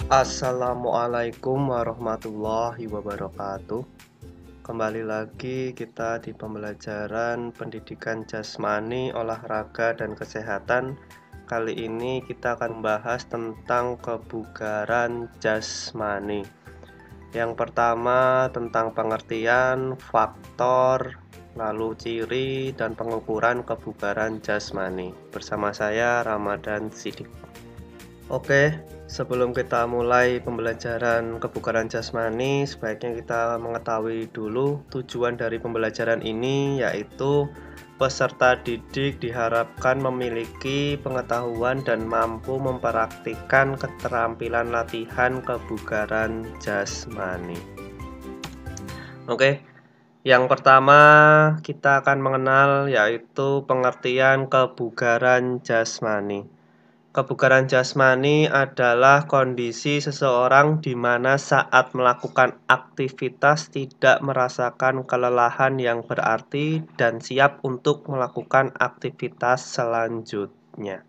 Assalamualaikum warahmatullahi wabarakatuh. Kembali lagi kita di pembelajaran pendidikan jasmani, olahraga, dan kesehatan. Kali ini kita akan membahas tentang kebugaran jasmani. Yang pertama tentang pengertian, faktor, lalu ciri, dan pengukuran kebugaran jasmani. Bersama saya Ramadan Sidik. Oke, sebelum kita mulai pembelajaran kebugaran jasmani, sebaiknya kita mengetahui dulu tujuan dari pembelajaran ini, yaitu peserta didik diharapkan memiliki pengetahuan dan mampu mempraktikkan keterampilan latihan kebugaran jasmani. Oke, yang pertama kita akan mengenal yaitu pengertian kebugaran jasmani. Kebugaran jasmani adalah kondisi seseorang di mana saat melakukan aktivitas tidak merasakan kelelahan yang berarti dan siap untuk melakukan aktivitas selanjutnya.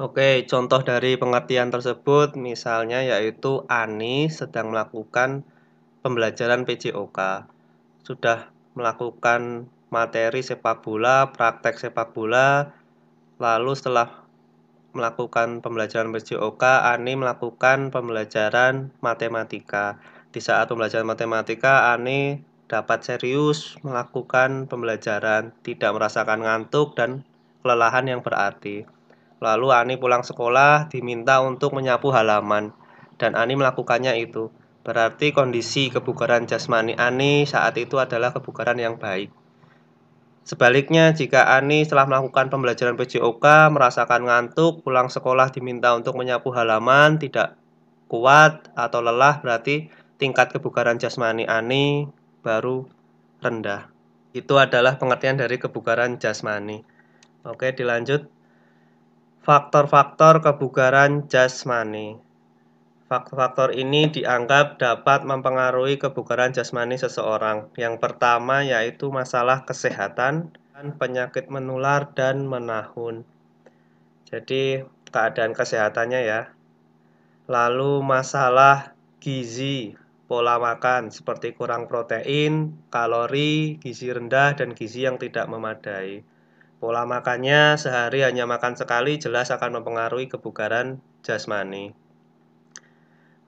Oke, contoh dari pengertian tersebut misalnya yaitu Ani sedang melakukan pembelajaran PJOK. Sudah melakukan materi sepak bola, praktek sepak bola, lalu setelah melakukan pembelajaran PJOK, Ani melakukan pembelajaran matematika. Di saat pembelajaran matematika, Ani dapat serius melakukan pembelajaran, tidak merasakan ngantuk dan kelelahan yang berarti. Lalu Ani pulang sekolah diminta untuk menyapu halaman, dan Ani melakukannya itu. Berarti kondisi kebugaran jasmani Ani saat itu adalah kebugaran yang baik. Sebaliknya, jika Ani setelah melakukan pembelajaran PJOK merasakan ngantuk, pulang sekolah diminta untuk menyapu halaman, tidak kuat atau lelah, berarti tingkat kebugaran jasmani Ani baru rendah. Itu adalah pengertian dari kebugaran jasmani. Oke, dilanjut. Faktor-faktor kebugaran jasmani. Faktor-faktor ini dianggap dapat mempengaruhi kebugaran jasmani seseorang. Yang pertama yaitu masalah kesehatan, penyakit menular dan menahun. Jadi keadaan kesehatannya ya. Lalu masalah gizi, pola makan seperti kurang protein, kalori, gizi rendah dan gizi yang tidak memadai. Pola makannya sehari hanya makan sekali jelas akan mempengaruhi kebugaran jasmani.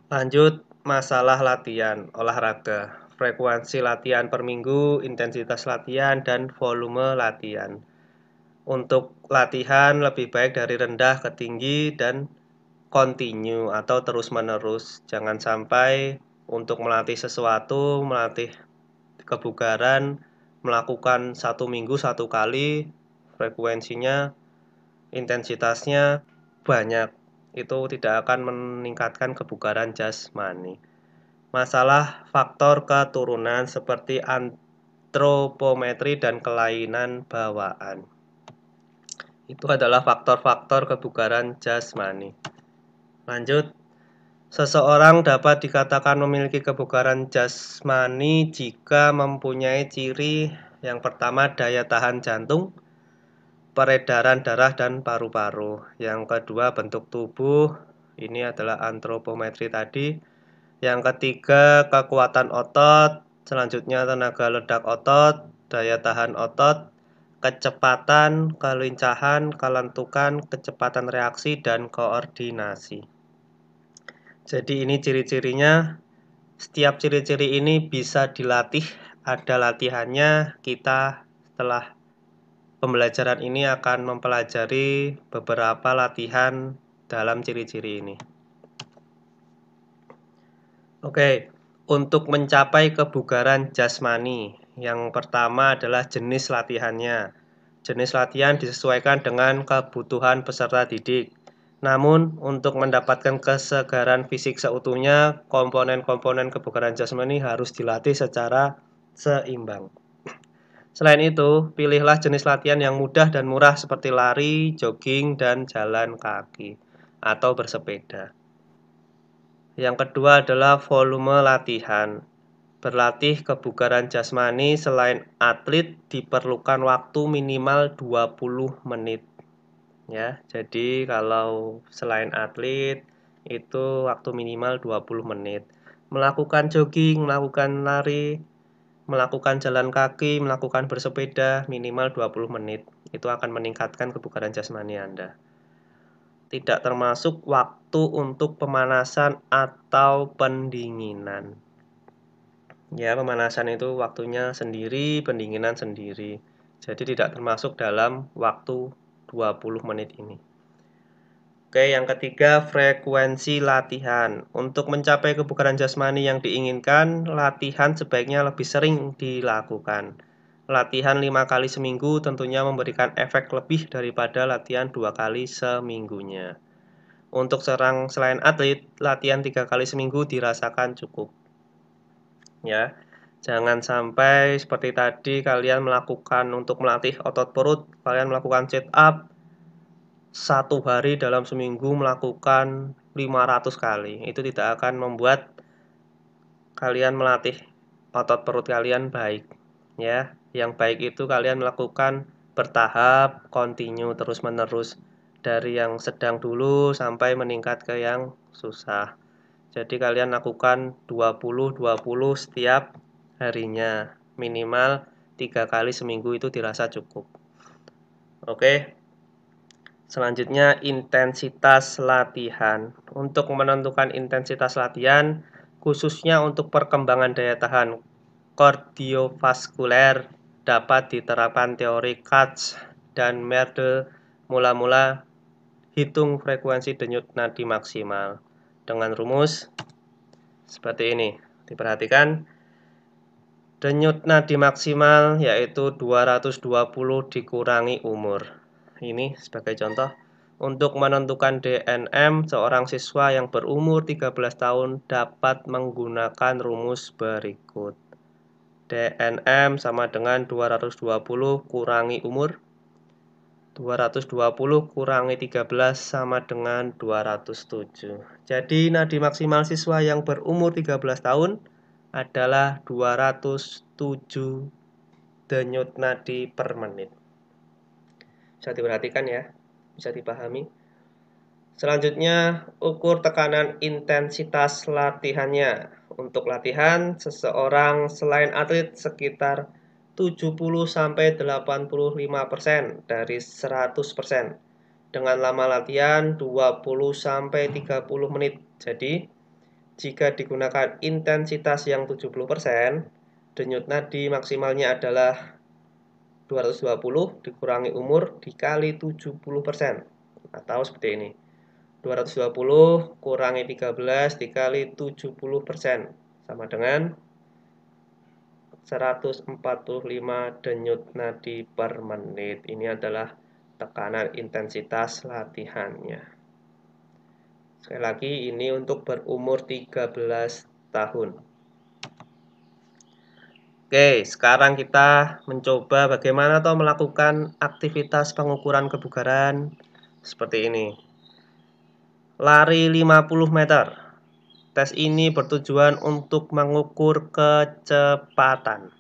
Lanjut, masalah latihan, olahraga, frekuensi latihan per minggu, intensitas latihan, dan volume latihan. Untuk latihan lebih baik dari rendah ke tinggi dan continue atau terus-menerus. Jangan sampai untuk melatih sesuatu, melatih kebugaran, melakukan 1 minggu 1 kali, frekuensinya, intensitasnya banyak. Itu tidak akan meningkatkan kebugaran jasmani. Masalah faktor keturunan seperti antropometri dan kelainan bawaan. Itu adalah faktor-faktor kebugaran jasmani. Lanjut, seseorang dapat dikatakan memiliki kebugaran jasmani jika mempunyai ciri yang pertama daya tahan jantung, peredaran darah dan paru-paru. Yang kedua bentuk tubuh, ini adalah antropometri tadi. Yang ketiga kekuatan otot, selanjutnya tenaga ledak otot, daya tahan otot, kecepatan, kelincahan, kelentukan, kecepatan reaksi, dan koordinasi. Jadi ini ciri-cirinya. Setiap ciri-ciri ini bisa dilatih, ada latihannya. Kita setelah pembelajaran ini akan mempelajari beberapa latihan dalam ciri-ciri ini. Oke, untuk mencapai kebugaran jasmani, yang pertama adalah jenis latihannya. Jenis latihan disesuaikan dengan kebutuhan peserta didik. Namun, untuk mendapatkan kesegaran fisik seutuhnya, komponen-komponen kebugaran jasmani harus dilatih secara seimbang. Selain itu, pilihlah jenis latihan yang mudah dan murah seperti lari, jogging, dan jalan kaki, atau bersepeda. Yang kedua adalah volume latihan. Berlatih kebugaran jasmani selain atlet diperlukan waktu minimal 20 menit. Ya, jadi kalau selain atlet itu waktu minimal 20 menit. Melakukan jogging, melakukan lari, melakukan jalan kaki, melakukan bersepeda minimal 20 menit. Itu akan meningkatkan kebugaran jasmani Anda. Tidak termasuk waktu untuk pemanasan atau pendinginan. Ya, pemanasan itu waktunya sendiri, pendinginan sendiri. Jadi tidak termasuk dalam waktu 20 menit ini. Oke, yang ketiga, frekuensi latihan. Untuk mencapai kebugaran jasmani yang diinginkan, latihan sebaiknya lebih sering dilakukan. Latihan 5 kali seminggu tentunya memberikan efek lebih daripada latihan 2 kali seminggunya. Untuk selain atlet, latihan 3 kali seminggu dirasakan cukup. Ya, jangan sampai seperti tadi kalian melakukan untuk melatih otot perut, kalian melakukan sit up, 1 hari dalam seminggu melakukan 500 kali. Itu tidak akan membuat kalian melatih otot perut kalian baik. Ya, yang baik itu kalian melakukan bertahap, continue terus-menerus dari yang sedang dulu sampai meningkat ke yang susah. Jadi kalian lakukan 20-20 setiap harinya. Minimal 3 kali seminggu itu dirasa cukup. Oke. Selanjutnya, intensitas latihan. Untuk menentukan intensitas latihan, khususnya untuk perkembangan daya tahan kardiovaskuler, dapat diterapkan teori Katz dan Merdel. Mula-mula, hitung frekuensi denyut nadi maksimal. Dengan rumus seperti ini. Diperhatikan, denyut nadi maksimal yaitu 220 dikurangi umur. Ini sebagai contoh, untuk menentukan DNM, seorang siswa yang berumur 13 tahun dapat menggunakan rumus berikut. DNM sama dengan 220 kurangi umur. 220 kurangi 13 sama dengan 207. Jadi nadi maksimal siswa yang berumur 13 tahun adalah 207 denyut nadi per menit. Bisa diperhatikan ya, bisa dipahami. Selanjutnya, ukur tekanan intensitas latihannya. Untuk latihan, seseorang selain atlet sekitar 70-85% dari 100%. Dengan lama latihan 20-30 menit. Jadi, jika digunakan intensitas yang 70%, denyut nadi maksimalnya adalah 220 dikurangi umur dikali 70%. Atau seperti ini. 220 kurangi 13 dikali 70% sama dengan 145 denyut nadi per menit. Ini adalah tekanan intensitas latihannya. Sekali lagi, ini untuk berumur 13 tahun. Oke, sekarang kita mencoba bagaimana toh melakukan aktivitas pengukuran kebugaran seperti ini. Lari 50 meter. Tes ini bertujuan untuk mengukur kecepatan.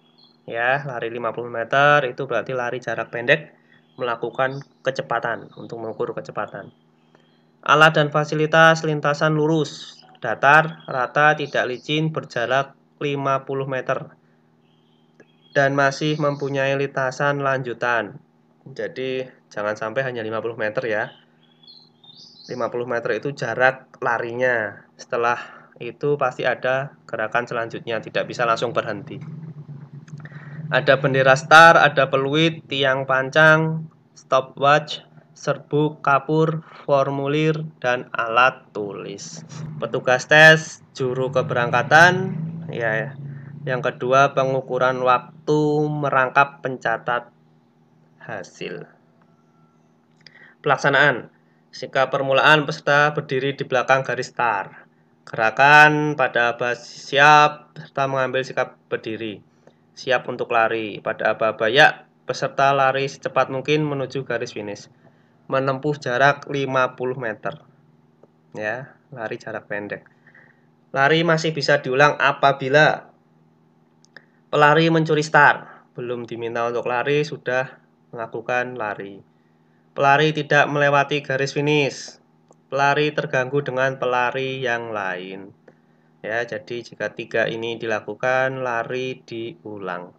Ya, lari 50 meter itu berarti lari jarak pendek, melakukan kecepatan untuk mengukur kecepatan. Alat dan fasilitas lintasan lurus, datar, rata, tidak licin, berjarak 50 meter. Dan masih mempunyai lintasan lanjutan. Jadi jangan sampai hanya 50 meter ya. 50 meter itu jarak larinya. Setelah itu pasti ada gerakan selanjutnya, tidak bisa langsung berhenti. Ada bendera star, ada peluit, tiang pancang, stopwatch, serbuk, kapur, formulir, dan alat tulis. Petugas tes, juru keberangkatan, ya. Yang kedua, pengukuran waktu merangkap pencatat hasil. Pelaksanaan. Sikap permulaan peserta berdiri di belakang garis start. Gerakan pada aba siap, peserta mengambil sikap berdiri. Siap untuk lari. Pada aba ya, peserta lari secepat mungkin menuju garis finish. Menempuh jarak 50 meter. Ya, lari jarak pendek. Lari masih bisa diulang apabila pelari mencuri start, belum diminta untuk lari, sudah melakukan lari. Pelari tidak melewati garis finish. pelari terganggu dengan pelari yang lain. Ya, jadi jika 3 ini dilakukan, lari diulang.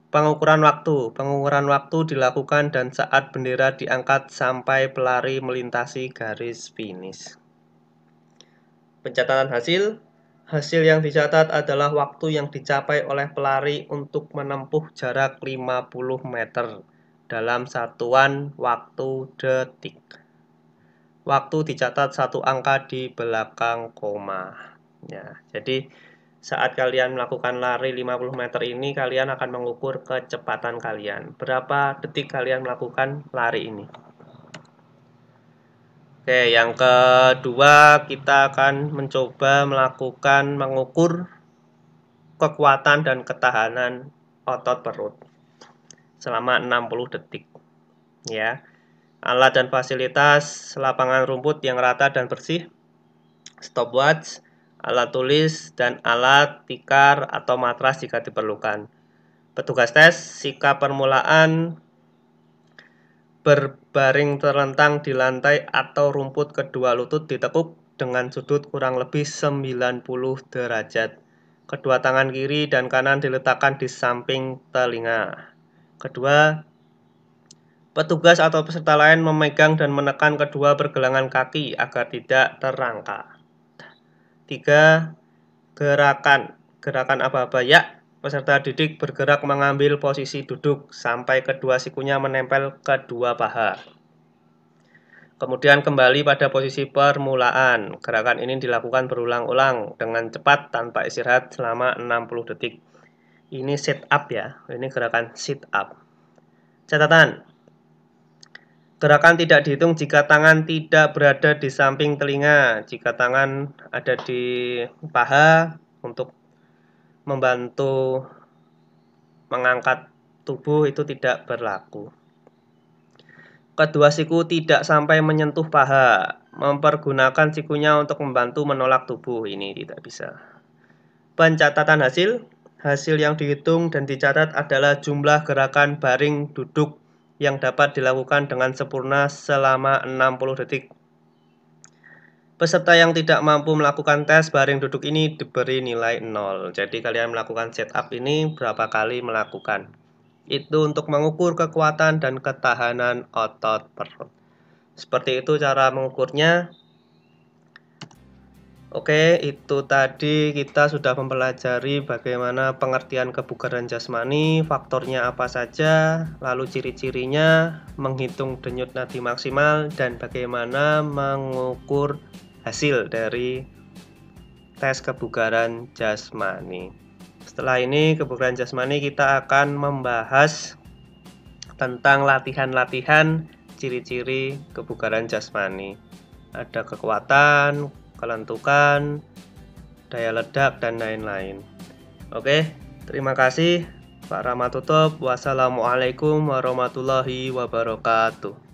Pengukuran waktu. Pengukuran waktu dilakukan dan saat bendera diangkat sampai pelari melintasi garis finish. Pencatatan hasil. Hasil yang dicatat adalah waktu yang dicapai oleh pelari untuk menempuh jarak 50 meter dalam satuan waktu detik. Waktu dicatat satu angka di belakang koma. Ya, jadi saat kalian melakukan lari 50 meter ini, kalian akan mengukur kecepatan kalian. Berapa detik kalian melakukan lari ini. Oke, yang kedua kita akan mencoba mengukur kekuatan dan ketahanan otot perut selama 60 detik. Ya. Alat dan fasilitas lapangan rumput yang rata dan bersih, stopwatch, alat tulis, dan alat tikar atau matras jika diperlukan. Petugas tes, sikap permulaan berbaring terlentang di lantai atau rumput, kedua lutut ditekuk dengan sudut kurang lebih 90 derajat. Kedua tangan kiri dan kanan diletakkan di samping telinga. Kedua, petugas atau peserta lain memegang dan menekan kedua pergelangan kaki agar tidak terangkat. 3. Gerakan aba-aba ya. Peserta didik bergerak mengambil posisi duduk sampai kedua sikunya menempel kedua paha. Kemudian kembali pada posisi permulaan. Gerakan ini dilakukan berulang-ulang dengan cepat tanpa istirahat selama 60 detik. Ini sit up ya. Ini gerakan sit up. Catatan. Gerakan tidak dihitung jika tangan tidak berada di samping telinga. Jika tangan ada di paha untuk membantu mengangkat tubuh itu tidak berlaku. Kedua siku tidak sampai menyentuh paha. Mempergunakan sikunya untuk membantu menolak tubuh ini tidak bisa. Pencatatan hasil. Hasil yang dihitung dan dicatat adalah jumlah gerakan baring duduk yang dapat dilakukan dengan sempurna selama 60 detik. Peserta yang tidak mampu melakukan tes baring duduk ini diberi nilai 0. Jadi kalian melakukan sit up ini berapa kali melakukan. Itu untuk mengukur kekuatan dan ketahanan otot perut. Seperti itu cara mengukurnya. Oke, itu tadi kita sudah mempelajari bagaimana pengertian kebugaran jasmani, faktornya apa saja, lalu ciri-cirinya, menghitung denyut nadi maksimal, dan bagaimana mengukur hasil dari tes kebugaran jasmani. Setelah ini kebugaran jasmani kita akan membahas tentang latihan-latihan ciri-ciri kebugaran jasmani. Ada kekuatan, kelentukan, daya ledak, dan lain-lain. Oke, terima kasih. Pak Rahmat tutup. Wassalamualaikum warahmatullahi wabarakatuh.